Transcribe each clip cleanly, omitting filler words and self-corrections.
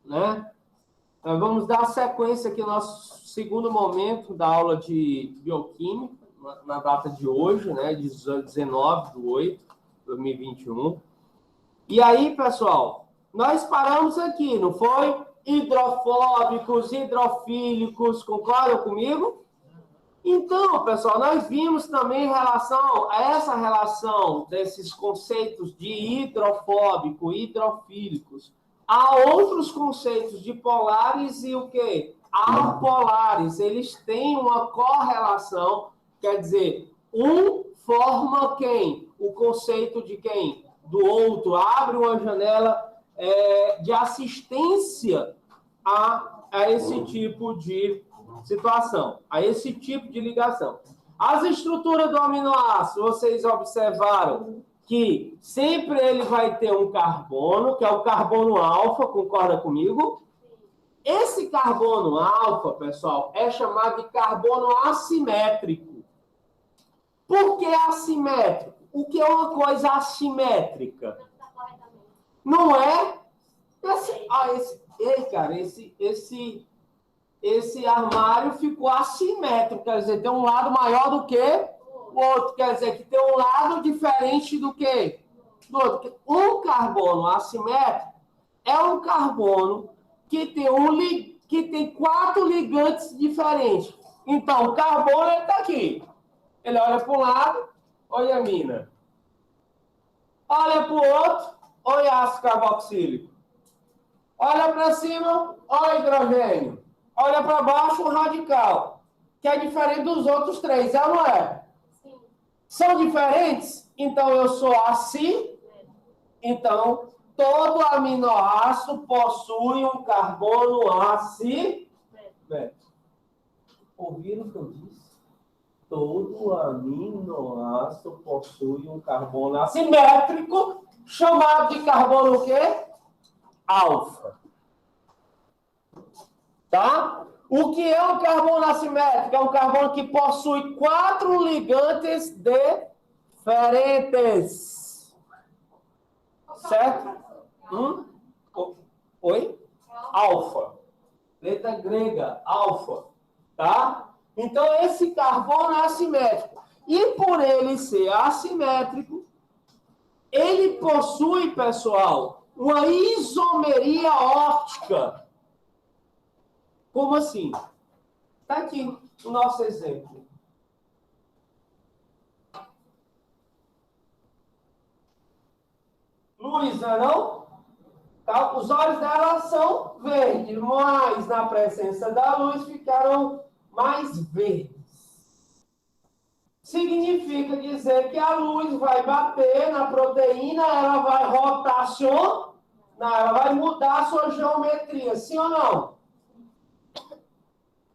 né? Então, vamos dar sequência aqui ao nosso segundo momento da aula de bioquímica, na data de hoje, né? 19/8/2021. E aí, pessoal, nós paramos aqui, não foi? Hidrofóbicos, hidrofílicos, concordam comigo? Então, pessoal, nós vimos também em relação a essa relação desses conceitos de hidrofóbico, hidrofílicos. Há outros conceitos de polares e o quê? Apolares. Eles têm uma correlação, quer dizer, um forma quem? O conceito de quem? Do outro. Abre uma janela de assistência a esse tipo de situação, a esse tipo de ligação. As estruturas do aminoácido, vocês observaram que sempre ele vai ter um carbono, que é o carbono alfa, concorda comigo? Esse carbono alfa, pessoal, é chamado de carbono assimétrico. Por que assimétrico? O que é uma coisa assimétrica? Não é? Esse armário ficou assimétrico, quer dizer, tem um lado maior do que o outro, quer dizer, que tem um lado diferente do que do outro. Um carbono assimétrico é um carbono que tem 4 ligantes diferentes. Então, o carbono está aqui. Ele olha para um lado, olha a mina. Olha para o outro, olha ácido carboxílico. Olha para cima, olha hidrogênio. Olha para baixo, o radical, que é diferente dos outros 3, é ou não é? Sim. São diferentes? Então, eu sou assim. Então, todo aminoácido possui um carbono assimétrico. Ouviram o que eu disse? Todo aminoácido possui um carbono assimétrico, chamado de carbono o quê? Alfa. Tá? O que é um carbono assimétrico? É um carbono que possui 4 ligantes diferentes. Certo? Oi? Alfa. Letra grega, alfa. Tá? Então, esse carbono é assimétrico. E por ele ser assimétrico, ele possui, pessoal, uma isomeria óptica. Como assim? Está aqui o nosso exemplo. Luz, não é não? Tá? Os olhos dela são verdes, mas na presença da luz ficaram mais verdes. Significa dizer que a luz vai bater na proteína, ela vai rotacionar, ela vai mudar a sua geometria, sim ou não?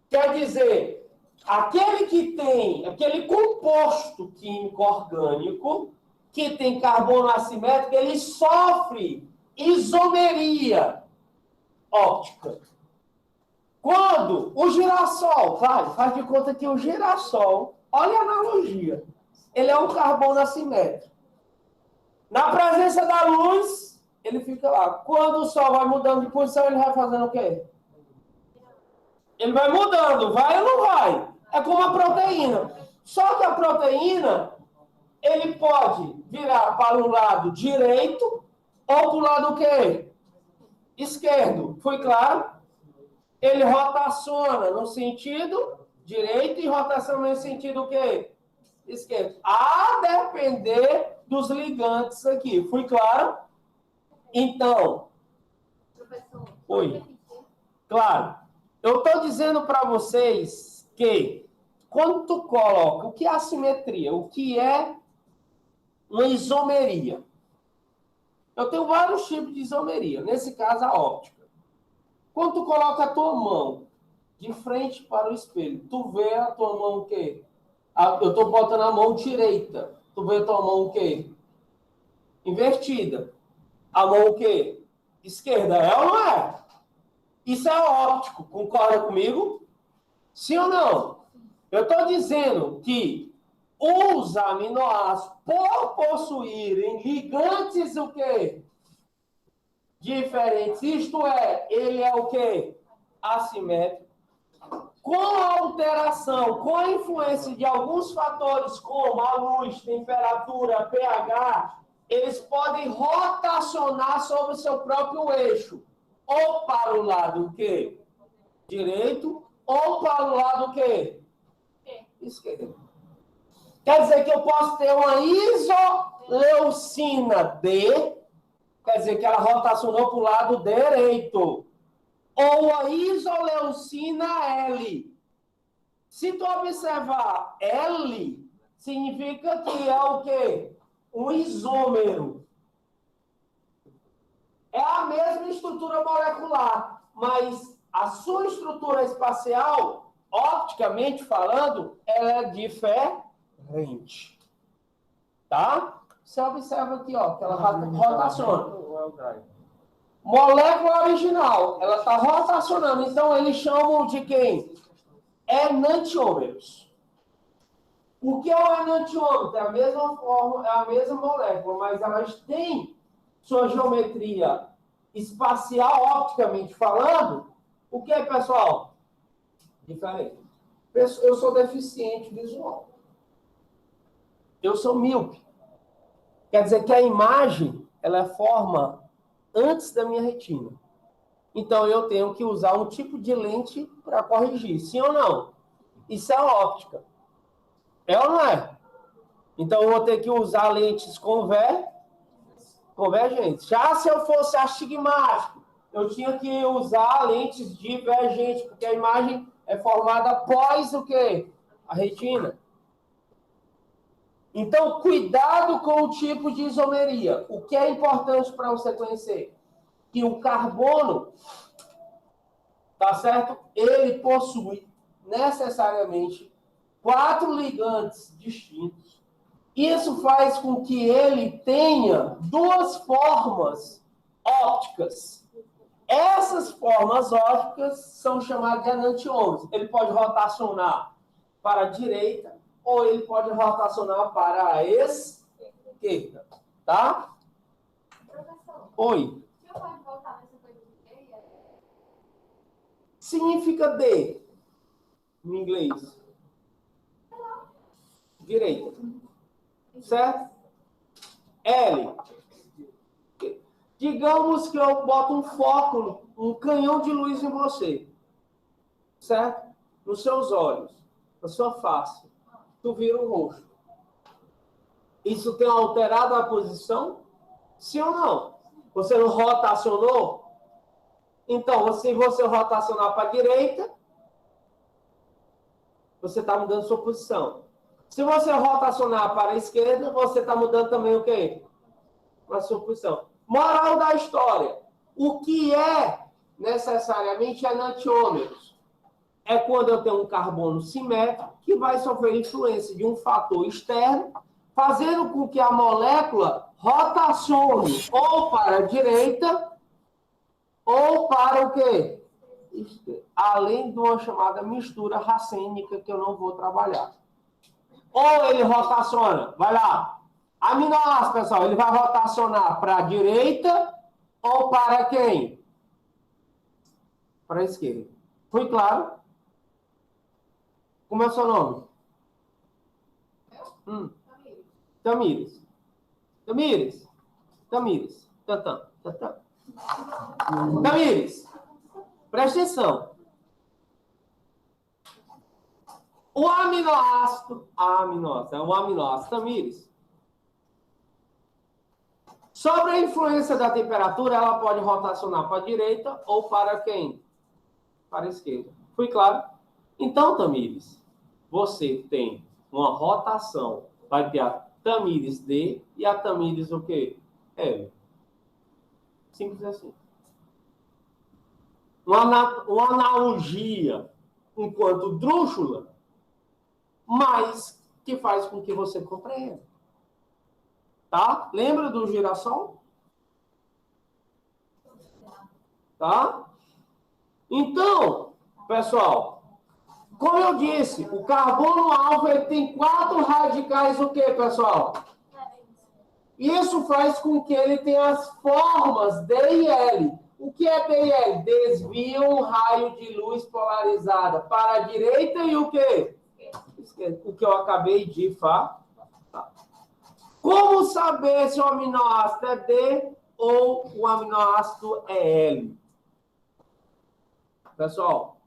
Quer dizer, aquele composto químico orgânico que tem carbono assimétrico, ele sofre isomeria óptica. Quando o girassol, faz de conta que o girassol, olha a analogia, ele é um carbono assimétrico. Na presença da luz, ele fica lá. Quando o sol vai mudando de posição, ele vai fazendo o quê? Ele vai mudando, vai ou não vai? É como a proteína. Só que a proteína, ele pode virar para o lado direito ou para o lado o quê? Esquerdo. Foi claro? Ele rotaciona no sentido direito e rotaciona no sentido o quê? Esquerdo. A depender dos ligantes aqui. Foi claro? Então. Professor. Oi. Claro. Eu estou dizendo para vocês que quando tu coloca o que é assimetria, o que é uma isomeria. Eu tenho vários tipos de isomeria, nesse caso a óptica. Quando tu coloca a tua mão de frente para o espelho, tu vê a tua mão o quê? Eu estou botando a mão direita. Tu vê a tua mão o quê? Invertida. A mão o quê? Esquerda. É ou não é? Isso é óptico, concorda comigo? Sim ou não? Eu estou dizendo que os aminoácidos, por possuírem ligantes o quê? diferentes. Isto é, ele é o quê? Assimétrico. Com a alteração, com a influência de alguns fatores, como a luz, temperatura, pH, eles podem rotacionar sobre o seu próprio eixo. Ou para o lado o quê? Direito, ou para o lado o quê? Esquerdo. Quer dizer que eu posso ter uma isoleucina D, quer dizer que ela rotacionou para o lado direito. Ou a isoleucina L. Se tu observar L, significa que é o quê? Um isômero. É a mesma estrutura molecular, mas a sua estrutura espacial, opticamente falando, ela é diferente. Tá? Você observa aqui, ó, que ela rotaciona. Molécula original, ela está rotacionando. Então, eles chamam de quem? Enantiômeros. O que é o enantiômero? É a mesma forma, é a mesma molécula, mas elas têm sua geometria espacial, opticamente falando. O que é, pessoal? Diferente. Eu sou deficiente visual. Eu sou míope. Quer dizer que a imagem, ela forma antes da minha retina. Então, eu tenho que usar um tipo de lente para corrigir. Sim ou não? Isso é óptica. É ou não é? Então, eu vou ter que usar lentes convergentes. Já se eu fosse astigmático, eu tinha que usar lentes divergentes, porque a imagem é formada após o quê? A retina. Então, cuidado com o tipo de isomeria. O que é importante para você conhecer? Que o carbono, tá certo? Ele possui necessariamente 4 ligantes distintos. Isso faz com que ele tenha 2 formas ópticas. Essas formas ópticas são chamadas de enantiômeros. Ele pode rotacionar para a direita ou ele pode rotacionar para a esquerda, tá? Professor, Oi. você pode voltar nessa coisa de D? Significa D, em inglês. Direita. Certo? L. Digamos que eu boto um foco, um canhão de luz em você. Certo? Nos seus olhos, na sua face. Tu vira o rosto. Isso tem alterado a posição? Sim ou não? Você não rotacionou? Então, se você rotacionar para a direita, você está mudando sua posição. Se você rotacionar para a esquerda, você está mudando também o quê? A sua posição. Moral da história. O que é necessariamente enantiômeros? É quando eu tenho um carbono simétrico que vai sofrer influência de um fator externo, fazendo com que a molécula rotacione ou para a direita ou para o quê? Além de uma chamada mistura racênica que eu não vou trabalhar. Ou ele rotaciona, vai lá. Aminoácido, pessoal, ele vai rotacionar para a direita ou para quem? Para a esquerda. Foi claro? Como é o seu nome? Tamires. Tamires. Tamires. Tantã. Tantã. Tamires. Presta atenção. O aminoácido, Tamires, sobre a influência da temperatura, ela pode rotacionar para a direita ou para quem? Para a esquerda. Foi claro? Então, Tamires, você tem uma rotação, vai ter a Tamires D e a Tamires o quê? L. Simples assim. Uma analogia enquanto drúxula, mas que faz com que você compreenda. Tá? Lembra do girassol? Tá? Então, pessoal, como eu disse, o carbono alfa ele tem 4 radicais o quê, pessoal? Isso faz com que ele tenha as formas D e L. O que é D e L? Desvia um raio de luz polarizada para a direita e o quê? Esquerda. O que eu acabei de falar. Como saber se o aminoácido é D ou o aminoácido é L? Pessoal,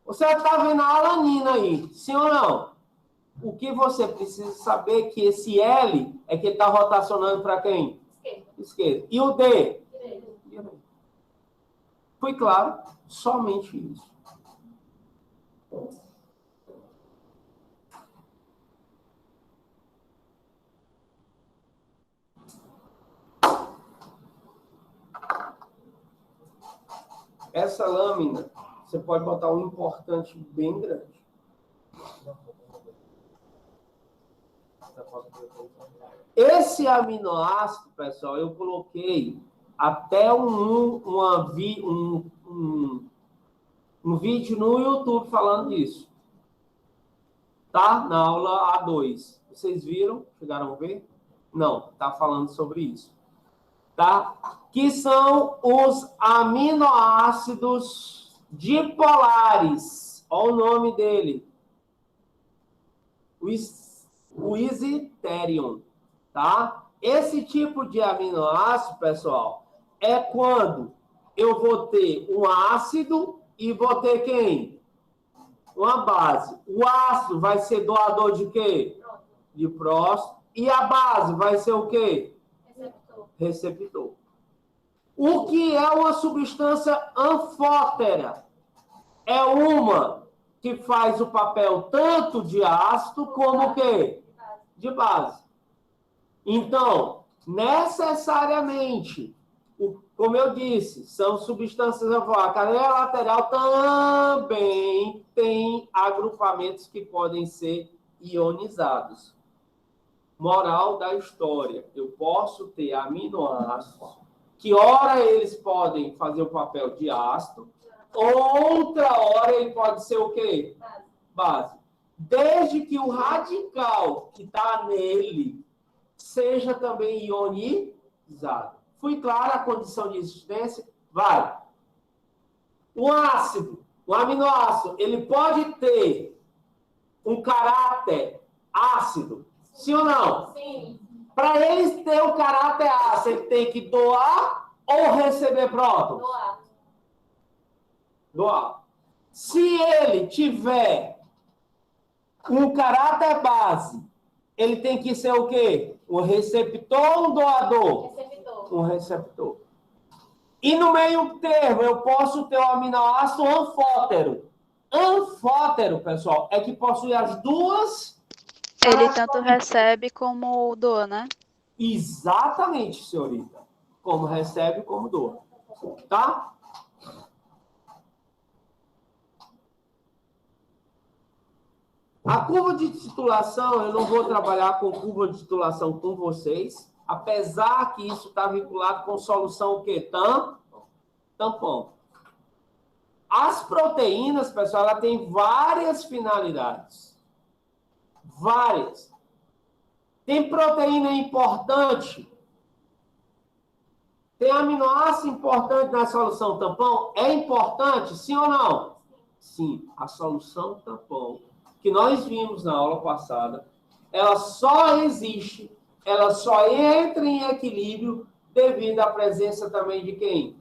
você está vendo a alanina aí, sim ou não? O que você precisa saber é que esse L é que está rotacionando para quem? Esquerda. E o D? Direita. Foi claro? Somente isso. Essa lâmina, você pode botar um importante bem grande. Esse aminoácido, pessoal, eu coloquei até um vídeo no YouTube falando disso. Tá? Na aula A2. Vocês viram? Chegaram a ver? Não, tá falando sobre isso. Tá? Que são os aminoácidos dipolares. Olha o nome dele. O Easy-terium. Tá? Esse tipo de aminoácido, pessoal, é quando eu vou ter um ácido e vou ter quem? Uma base. O ácido vai ser doador de quê? De próton. E a base vai ser o quê? Receptor. O que é uma substância anfótera? É uma que faz o papel tanto de ácido como o quê? De base. Então, necessariamente, como eu disse, são substâncias anfóteras. A cadeia lateral também tem agrupamentos que podem ser ionizados. Moral da história, eu posso ter aminoácidos que, ora, eles podem fazer o papel de ácido, outra hora ele pode ser o quê? Base. Desde que o radical que está nele seja também ionizado. Fui claro a condição de existência? Vai. O ácido, o aminoácido, ele pode ter um caráter ácido? Sim ou não? Sim. Para ele ter o caráter ácido, ele tem que doar ou receber prótons? Doar. Doar. Se ele tiver um caráter base, ele tem que ser o quê? Um receptor ou um doador? Receptor. Um receptor. E no meio termo, eu posso ter o aminoácido anfótero. Anfótero, pessoal, é que possui as duas. Ele tanto recebe como doa, né? Exatamente, senhorita. Como recebe, como doa. Tá? A curva de titulação, eu não vou trabalhar com curva de titulação com vocês, apesar que isso está vinculado com solução o quê? Tampão. As proteínas, pessoal, ela tem várias finalidades. Várias. Tem proteína importante? Tem aminoácido importante na solução tampão? É importante, sim ou não? Sim. A solução tampão, que nós vimos na aula passada, ela só existe, ela só entra em equilíbrio devido à presença também de quem?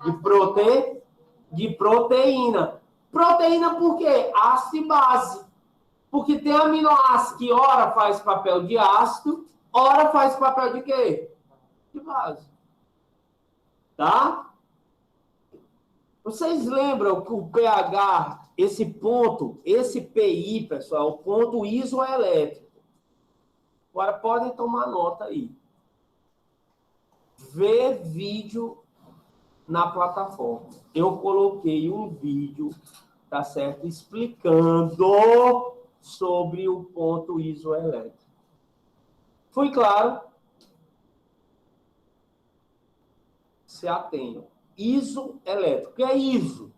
De proteína. Proteína por quê? Ácido e base. Porque tem aminoácido que ora faz papel de ácido, ora faz papel de quê? De base. Tá? Vocês lembram que o pH, esse ponto, esse PI, pessoal, o ponto isoelétrico. Agora podem tomar nota aí. Ver vídeo na plataforma. Eu coloquei um vídeo, tá certo? Explicando sobre o ponto isoelétrico. Foi claro? Se atenham. Isoelétrico. O que é iso?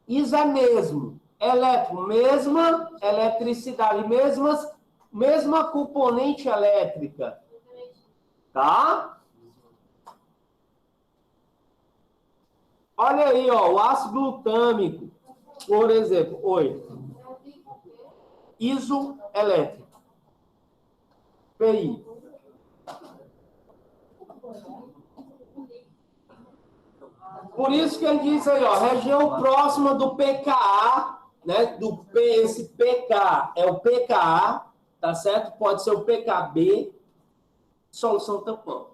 Iso é mesmo. Elétrico, mesma eletricidade, mesma componente elétrica. Tá? Olha aí, ó, o ácido glutâmico, por exemplo, oi, isoelétrico, PI. Por isso que ele diz aí, ó, região próxima do pKa, né? Esse pK é o pKa, tá certo? Pode ser o pKb, solução tampão.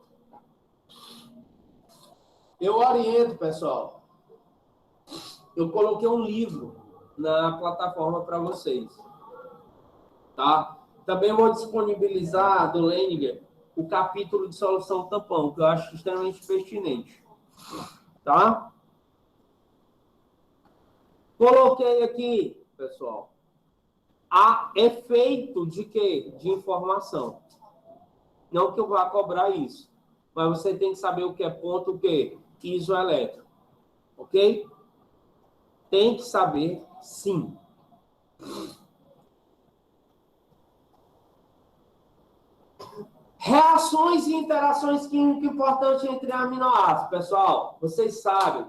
Eu oriento, pessoal. Eu coloquei um livro na plataforma para vocês, tá? Também vou disponibilizar do Leninger o capítulo de solução tampão, que eu acho extremamente pertinente, tá? Coloquei aqui, pessoal, a efeito de quê? De informação. Não que eu vá cobrar isso, mas você tem que saber o que é ponto, o quê? Isoelétrico, ok? Tem que saber, sim. Reações e interações químicas importantes entre aminoácidos. Pessoal, vocês sabem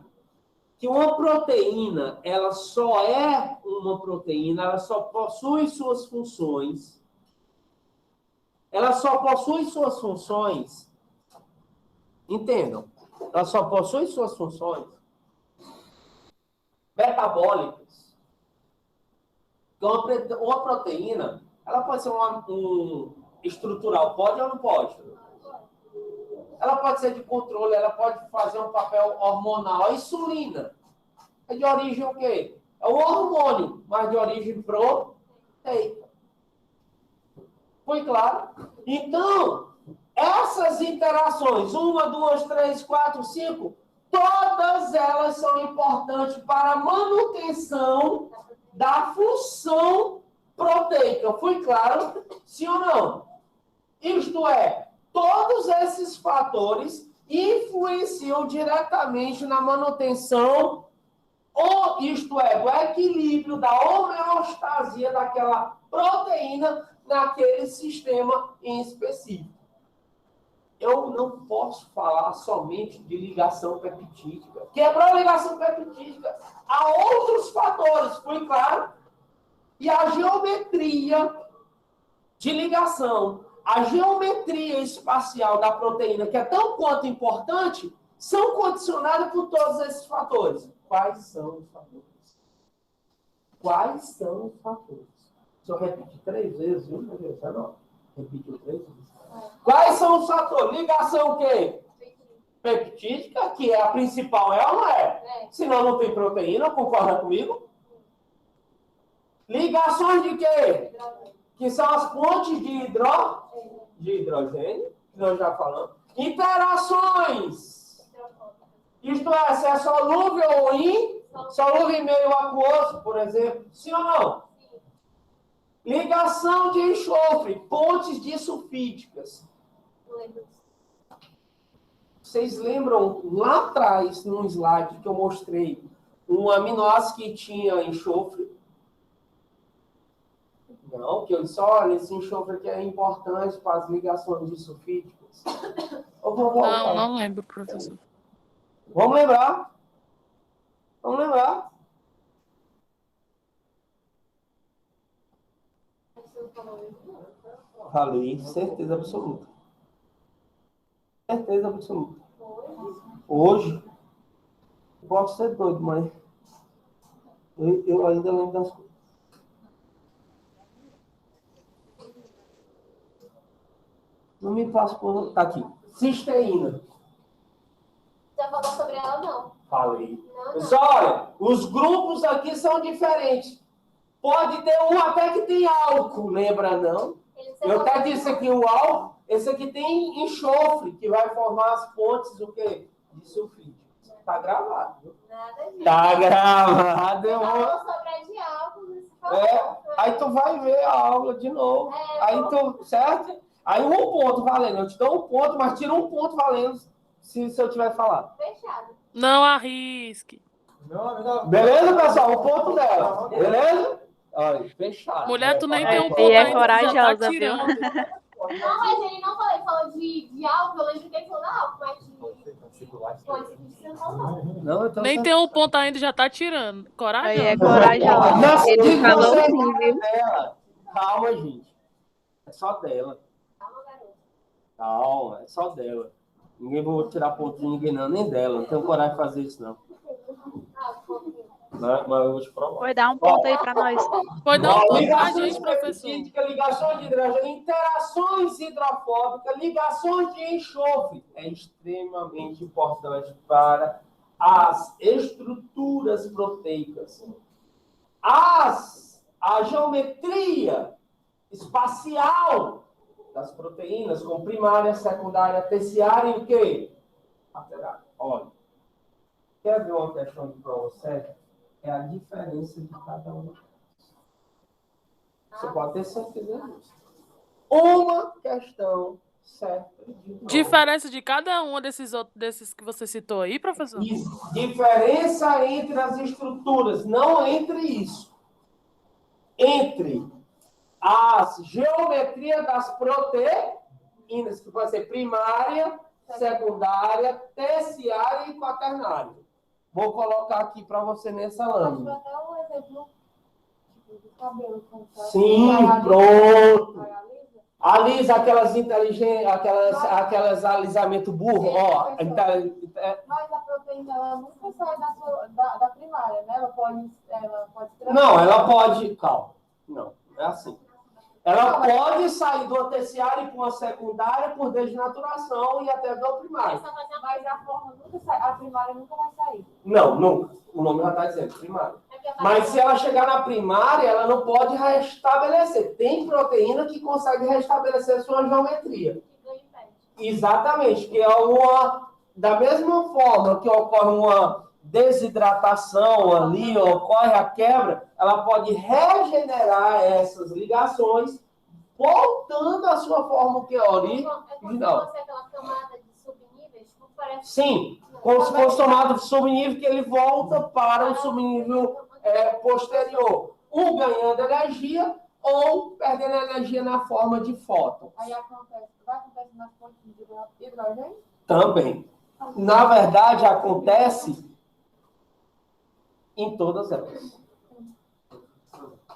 que uma proteína, ela só é uma proteína, ela só possui suas funções. Ela só possui suas funções. Entendam? Ela só possui suas funções metabólicas. Então, uma proteína, ela pode ser estrutural, pode ou não pode? Ela pode ser de controle, ela pode fazer um papel hormonal. A insulina é de origem o quê? É um hormônio, mas de origem proteica. Foi claro? Então, essas interações, 1, 2, 3, 4, 5, todas elas são importantes para a manutenção da função proteica. Foi claro? Sim ou não? Isto é, todos esses fatores influenciam diretamente na manutenção, ou isto é, do equilíbrio, da homeostasia daquela proteína naquele sistema em específico. Eu não posso falar somente de ligação peptídica. Quebrou a ligação peptídica. Há outros fatores, foi claro? E a geometria de ligação, a geometria espacial da proteína, que é tão quanto importante, são condicionadas por todos esses fatores. Quais são os fatores? Quais são os fatores? Se eu repetir 3 vezes, viu, meu Deus, não. Repetiu 3 vezes. Quais são os fatores? Ligação o quê? Peptídica, que é a principal, é ou não é? Senão não tem proteína, concorda comigo? Ligações de quê? Que são as pontes de hidrogênio, que nós já falamos. Interações. Isto é, se é solúvel ou solúvel em meio aquoso, por exemplo. Sim ou não? Ligação de enxofre, pontes disulfídicas. Vocês lembram lá atrás, num slide que eu mostrei, um aminoácido que tinha enxofre? Não, que eu disse, olha, esse enxofre aqui é importante para as ligações disulfídicas. Não lembro, professor. Vamos lembrar? Vamos lembrar? Falei, certeza absoluta. Certeza absoluta. Hoje, posso ser doido, mas eu ainda lembro das coisas. Não me passo por... Tá aqui. Cisteína. Já falou sobre ela, não? Falei. Não. Pessoal, olha, os grupos aqui são diferentes. Pode ter um até que tem álcool, lembra não? Eu até disse aqui o álcool, esse aqui tem enxofre, que vai formar as pontes, o quê? Disulfídeo. Tá gravado, viu? Nada disso. Tá gravado, eu vou... Falou sobre a de álcool, Aí tu vai ver a aula de novo. Aí tu, certo? Aí 1 ponto valendo. Eu te dou 1 ponto, mas tira 1 ponto valendo se eu tiver falado. Fechado. Não arrisque. Beleza, pessoal? 1 ponto dela. Beleza? Olha, fechado. Mulher, tu nem tem um Bia ponto é ainda, tu já tá corajosa, viu? tirando. Não, mas ele não falou, ele falou de álcool, eu lembro que ele falou da álcool, mas de Pode ser que você não. Não, então Nem tem um ponto ainda e já tá tirando. Coragem. Aí é corajoso. Não, Ele diz falou você, sim, viu? dela. Calma, gente. É só dela. Calma, garoto. Calma, é só dela. Ninguém vai tirar ponto de ninguém, não, nem dela. Não tenho coragem de fazer isso, não. Ah, um pouquinho. Mas eu vou te provar. Foi dar um ponto aí pra nós. Pode dar um ponto pra Ligações gente, professor. específicas, ligações de hidrogênio, interações hidrofóbicas, ligações de enxofre. É extremamente importante para as estruturas proteicas. A geometria espacial das proteínas, com primária, secundária, terciária e o quê? Lateral. Olha, quer ver uma questão de prova séria? É a diferença de cada uma. Você pode ter certeza disso. Uma questão certa. Diferença de cada um desses que você citou aí, professor? Diferença entre as estruturas, não entre isso. Entre as geometrias das proteínas, que pode ser primária, secundária, terciária e quaternária. Vou colocar aqui para você nessa lâmina. Até um exemplo do cabelo. Sim, pronto. Alisa aquelas inteligentes, aquelas alisamento burro, ó. Mas a proteína, ela nunca sai da primária, né? Ela pode Não, ela pode. Calma. Não, é assim. Ela pode sair do terciário para uma secundária por desnaturação e até do primário. Mas a forma nunca sai, a primária nunca vai sair. Não, nunca. O nome já está dizendo, primária. Mas se ela chegar na primária, ela não pode restabelecer. Tem proteína que consegue restabelecer sua geometria. Exatamente, que é uma... Da mesma forma que ocorre uma desidratação ali, ocorre a quebra, ela pode regenerar essas ligações, voltando à sua forma que é original. Aquela camada de subníveis, não parece... Sim, como se fosse tomado de subnível, que ele volta para o subnível posterior. Um ganhando energia ou perdendo energia na forma de fóton. Aí vai acontecer nas fontes de hidrogênio? Também. Na verdade, acontece em todas elas.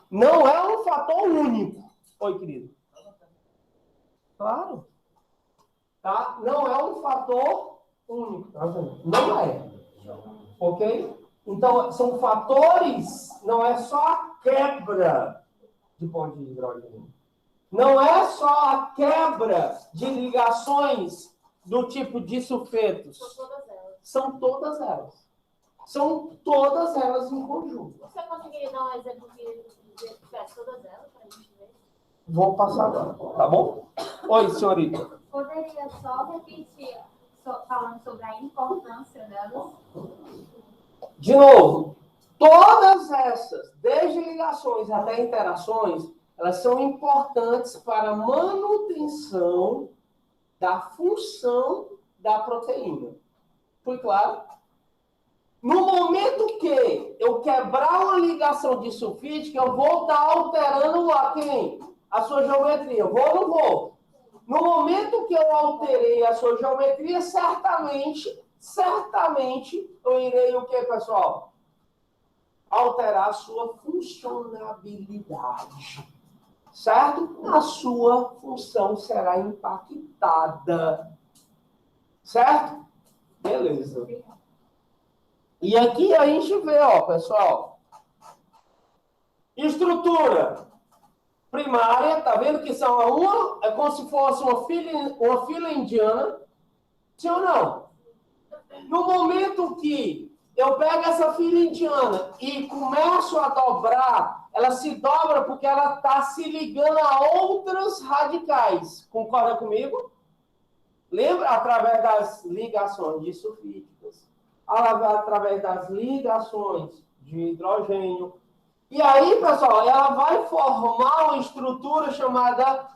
Não é um fator único. Oi, querido. Claro. Tá? Não é um fator único. Não é. Ok? Então, são fatores, não é só a quebra de ponto de hidrogênio. Não é só a quebra de ligações do tipo de sulfetos. São todas elas. São todas elas em conjunto. Você conseguiria dar um exemplo de todas elas para a gente ver? Vou passar agora, tá bom? Oi, senhorita. Poderia só repetir, falando sobre a importância delas? De novo, todas essas, desde ligações até interações, elas são importantes para a manutenção da função da proteína. Foi claro? No momento que eu quebrar uma ligação disulfídica, eu vou estar alterando a sua geometria. Vou ou não vou? No momento que eu alterei a sua geometria, certamente, eu irei o quê, pessoal? Alterar a sua funcionabilidade. Certo? A sua função será impactada. Certo? Beleza. E aqui a gente vê, ó, pessoal. Estrutura primária, tá vendo que são é como se fosse uma fila indiana. Sim ou não? No momento que eu pego essa fila indiana e começo a dobrar, ela se dobra porque ela está se ligando a outras radicais. Concorda comigo? Lembra? Através das ligações disulfídicas, através das ligações de hidrogênio. E aí, pessoal, ela vai formar uma estrutura chamada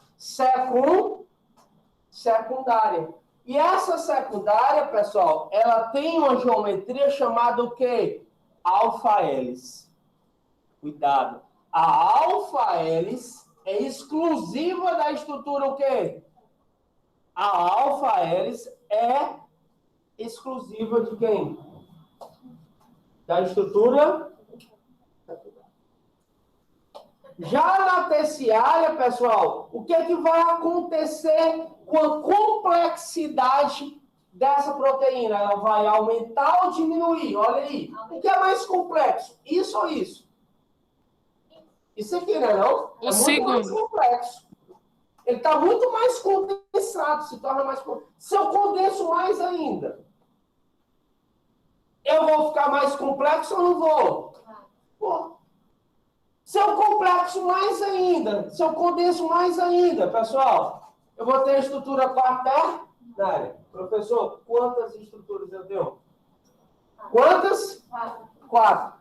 secundária. E essa secundária, pessoal, ela tem uma geometria chamada o quê? Alfa-hélice. Cuidado. A alfa-hélice é exclusiva da estrutura o quê? A alfa-hélice é exclusiva de quem? Da estrutura. Já na terciária, pessoal, o que é que vai acontecer com a complexidade dessa proteína? Ela vai aumentar ou diminuir? Olha aí. O que é mais complexo? Isso ou isso? Isso aqui, né, não? O É muito segundo. mais complexo. Ele está muito mais condensado, se torna mais complexo. Se eu condenso mais ainda, eu vou ficar mais complexo ou não vou? Pô. Se eu complexo mais ainda, se eu condenso mais ainda, pessoal, eu vou ter a estrutura quaternária. Professor, quantas estruturas eu tenho? Quantas? 4.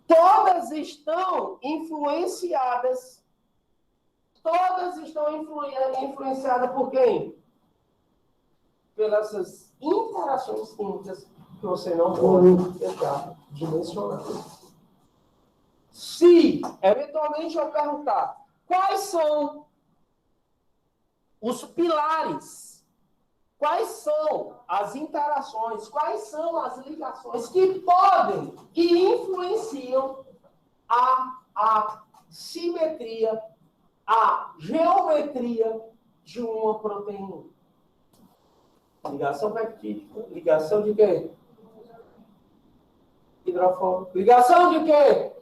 Todas estão influenciadas. Todas estão influenciadas por quem? Pelas essas interações químicas que você não pode deixar de mencionar. Se, eventualmente, eu perguntar quais são os pilares, quais são as interações, quais são as ligações que podem e influenciam a simetria, a geometria de uma proteína. Ligação peptídica, ligação de quê? Hidrofóbico. Ligação de quê?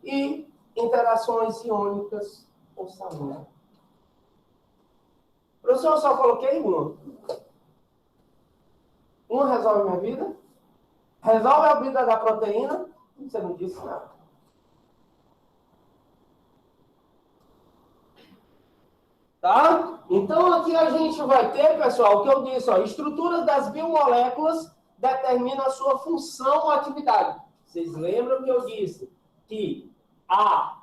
E interações iônicas ou salina. Professor, eu só coloquei uma. Uma resolve minha vida? Resolve a vida da proteína? Você não disse nada. Tá? Então, aqui a gente vai ter, pessoal, o que eu disse, ó, estrutura das biomoléculas determina a sua função ou atividade. Vocês lembram que eu disse que a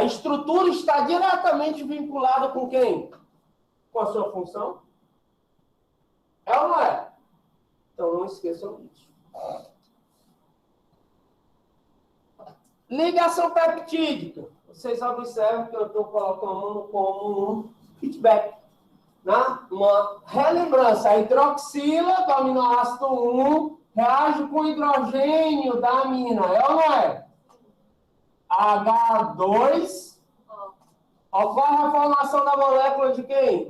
estrutura está diretamente vinculada com quem? Com a sua função? É ou não é? Então, não esqueçam disso. Ligação peptídica. Vocês observam que eu estou colocando como um feedback. Né? Uma relembrança. A hidroxila do aminoácido 1 reage com o hidrogênio da amina. É ou não é? H2. Ocorre a formação da molécula de quem?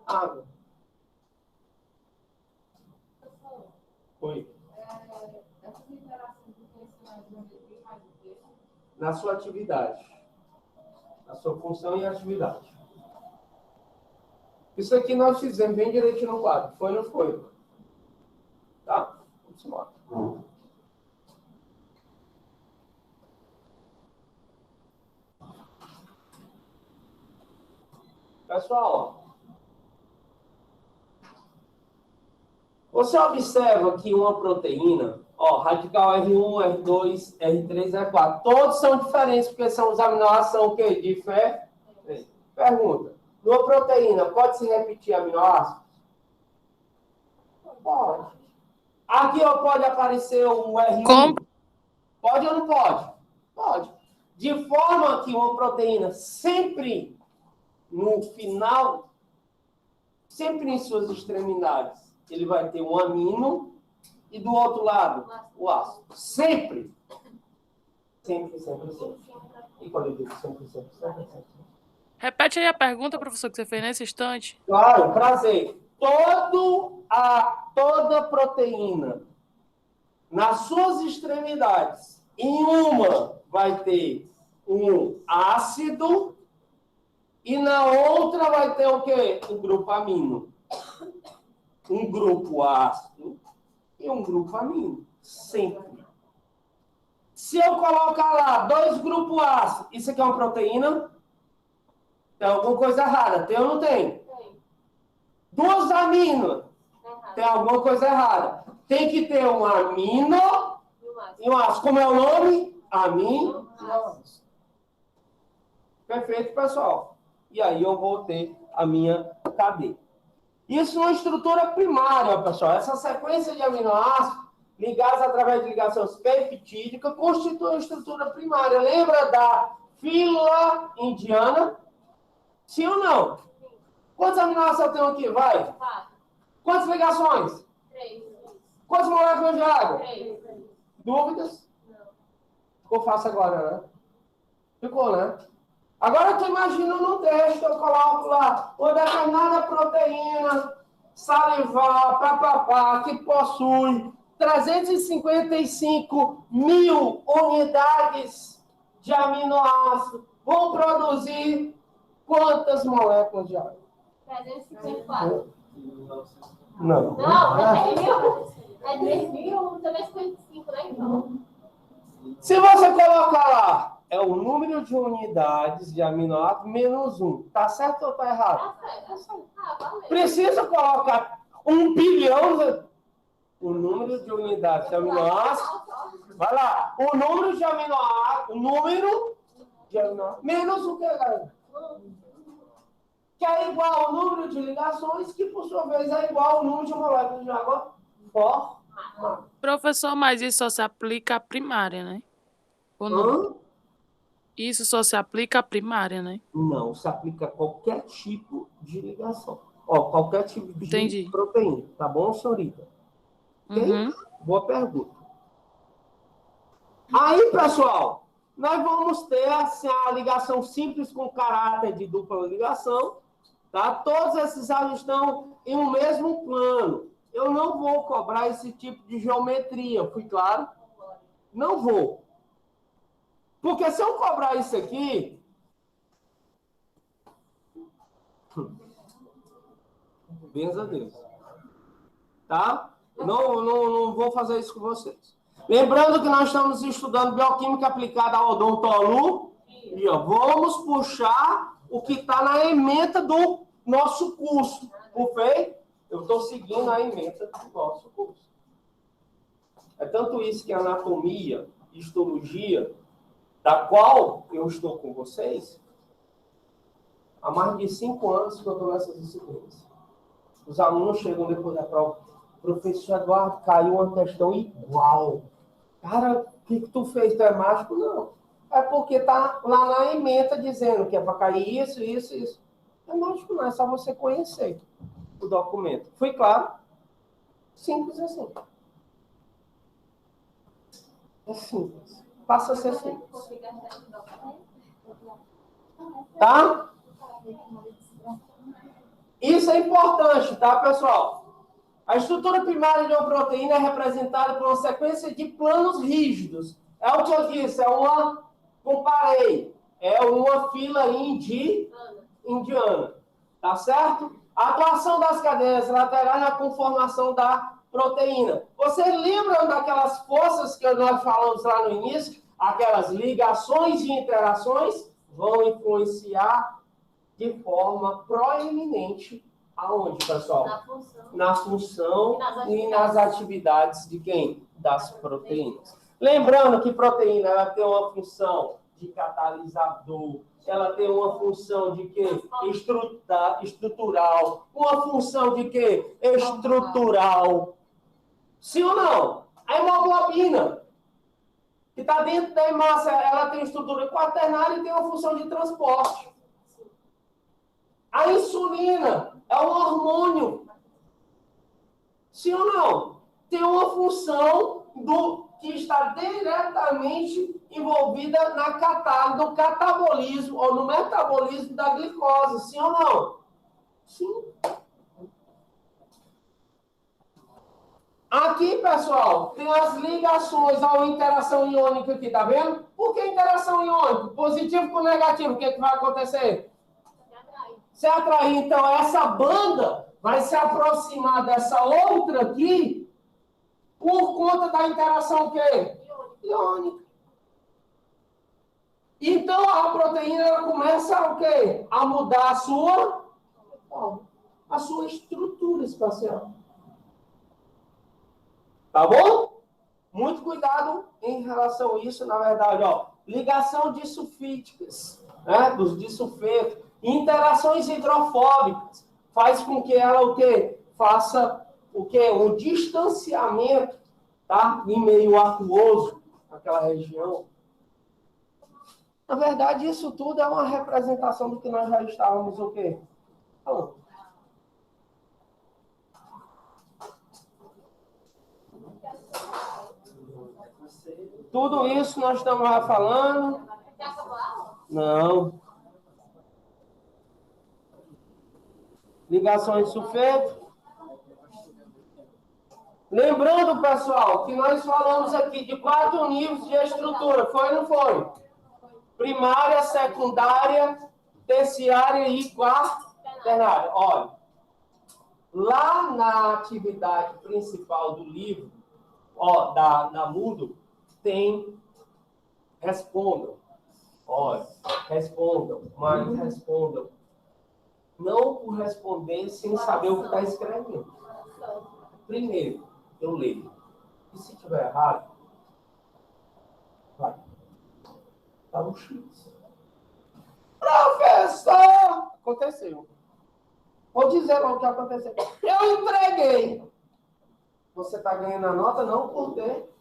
Água. Oi. Na sua atividade. Na sua função e atividade. Isso aqui nós fizemos bem direitinho no quadro. Foi ou não foi? Tá? Vamos embora. Pessoal, você observa que uma proteína, ó, radical R1, R2, R3, R4, todos são diferentes, porque são os aminoácidos, são o quê? Diferentes. Pergunta, numa proteína, pode se repetir aminoácidos? Pode. Aqui ó, pode aparecer um R1? Como? Pode ou não pode? Pode. De forma que uma proteína sempre, no final, sempre em suas extremidades, ele vai ter um amino e do outro lado, o ácido. Sempre. Sempre, sempre, sempre. E quando eu digo sempre, sempre, sempre, sempre. Repete aí a pergunta, professor, que você fez nesse instante. Claro, prazer. Toda proteína, nas suas extremidades, em uma vai ter um ácido e na outra vai ter o quê? Um grupo amino. Um grupo ácido e um grupo amino. Sempre. Se eu colocar lá 2 grupos ácidos, isso aqui é uma proteína? Tem alguma coisa errada. Tem ou não tem? Tem. 2 aminos. Tem alguma coisa errada. Tem que ter um amino e um ácido. Como é o nome? Amino e ácido. Perfeito, pessoal. E aí eu vou ter a minha cadeia. Isso numa estrutura primária, pessoal. Essa sequência de aminoácidos ligados através de ligações peptídicas constitui uma estrutura primária. Lembra da fila indiana? Sim ou não? Quantos aminoácidos eu tenho aqui? Vai. 4. Quantas ligações? 3. Quantas moléculas de água? Dúvidas? Ficou fácil agora, né? Ficou, né? Agora tu imagina no texto, eu coloco lá uma determinada proteína salivar, papapá, que possui 355 mil unidades de aminoácido, vão produzir quantas moléculas de água? 354. Não. Não, é 3.355, né? Então. Se você colocar lá, é o número de unidades de aminoácido menos 1. Tá certo ou tá errado? Tá certo. Ah, valeu. Precisa colocar 1 bilhão, o número de unidades de aminoácido. Vai lá, o número de aminoácido, menos o que, galera? Que é igual ao número de ligações, que por sua vez é igual ao número de moléculas de água formada. Professor, mas isso só se aplica à primária, né? Ou não? Isso só se aplica à primária, né? Não, se aplica a qualquer tipo de ligação. Ó, qualquer tipo de Entendi. proteína. Tá bom, senhorita? Uhum. Boa pergunta. Aí, pessoal, nós vamos ter assim, a ligação simples com caráter de dupla ligação. Tá? Todos esses átomos estão em um mesmo plano. Eu não vou cobrar esse tipo de geometria, fui claro? Não vou. Porque se eu cobrar isso aqui... Benza a Deus. Tá? Não vou fazer isso com vocês. Lembrando que nós estamos estudando bioquímica aplicada ao odontologia. E ó, vamos puxar o que está na ementa do nosso curso. Ok? Eu estou seguindo a ementa do nosso curso. É tanto isso que a anatomia, histologia, da qual eu estou com vocês, há mais de 5 anos que eu estou nessas disciplinas. Os alunos chegam depois da prova. Professor Eduardo, caiu uma questão igual. Cara, o que tu fez? Tu é mágico? Não. É porque tá lá na ementa dizendo que é para cair isso, isso, isso. Não é mágico não, é só você conhecer o documento. Foi claro? Simples assim. É simples. Passa a ser simples. Tá? Isso é importante, tá, pessoal? A estrutura primária de uma proteína é representada por uma sequência de planos rígidos. É o que eu disse, comparei, é uma fila indiana, tá certo? A atuação das cadeias laterais na conformação da proteína. Vocês lembram daquelas forças que nós falamos lá no início? Aquelas ligações e interações vão influenciar de forma proeminente aonde, pessoal? Na função e nas atividades de quem? Das proteínas. Lembrando que proteína ela tem uma função de catalisador, ela tem uma função de quê? Estrutural. Uma função de quê? Estrutural. Sim ou não? A hemoglobina, que está dentro da hemácia, ela tem estrutura quaternária e tem uma função de transporte. A insulina é um hormônio. Sim ou não? Tem uma função que está diretamente envolvida no catabolismo ou no metabolismo da glicose. Sim ou não? Sim. Aqui, pessoal, tem as ligações à interação iônica aqui, tá vendo? Por que interação iônica? Positivo com negativo, o que vai acontecer? Se atrair, então, essa banda vai se aproximar dessa outra aqui por conta da interação o quê? Iônica. Então, a proteína ela começa o quê? A mudar a sua estrutura espacial. Tá bom? Muito cuidado em relação a isso, na verdade, ó. Ligação disulfídicas, né? Dos disulfetos. Interações hidrofóbicas faz com que ela o quê? Faça o quê? Um distanciamento, tá? Em meio aquoso, naquela região. Na verdade, isso tudo é uma representação do que nós já estávamos o quê? Falando. Tudo isso nós estamos já falando. Não. Ligações de sulfeto. Lembrando, pessoal, que nós falamos aqui de 4 níveis de estrutura. Foi ou não foi? Primária, secundária, terciária e quaternária. Olha, lá na atividade principal do livro, ó, da Moodle, tem respondam. Olha, respondam, mas respondam. Não por responder sem saber o que está escrevendo. Primeiro, eu leio. E se tiver errado, vai. Está no X. Professor! Aconteceu. Vou dizer logo o que aconteceu. Eu entreguei. Você está ganhando a nota não por ter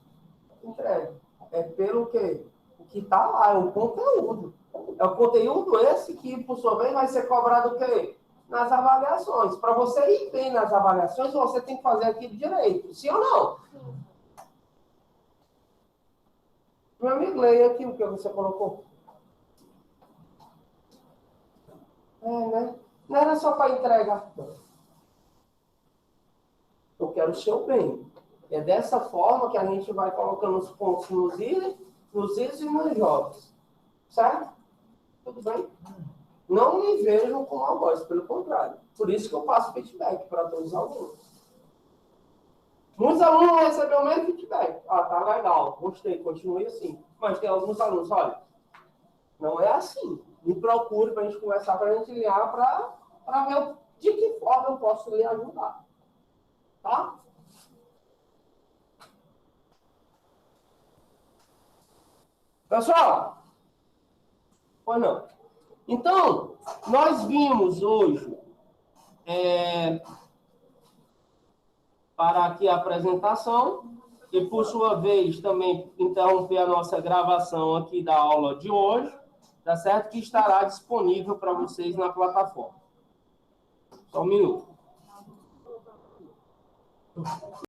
entregue. É pelo quê? O que está lá, é o conteúdo. É o conteúdo esse que, por sua vez, vai ser cobrado o quê? Nas avaliações. Para você ir bem nas avaliações, você tem que fazer aquilo direito. Sim ou não? Sim. Meu amigo, leia aqui o que você colocou. Né? Não era só para entregar. Eu quero o seu bem. É dessa forma que a gente vai colocando os pontos nos is e nos jogos. Certo? Tudo bem? Não me vejam como algoz, pelo contrário. Por isso que eu passo feedback para todos os alunos. Muitos alunos receberam o mesmo feedback. Ah, tá legal, gostei, continue assim. Mas tem alguns alunos, olha, não é assim. Me procure para a gente conversar, para a gente ligar, para ver de que forma eu posso lhe ajudar. Tá? Pessoal? Pois não. Então, nós vimos hoje, para aqui a apresentação, e por sua vez também interromper a nossa gravação aqui da aula de hoje, tá certo? Que estará disponível para vocês na plataforma. Só um minuto.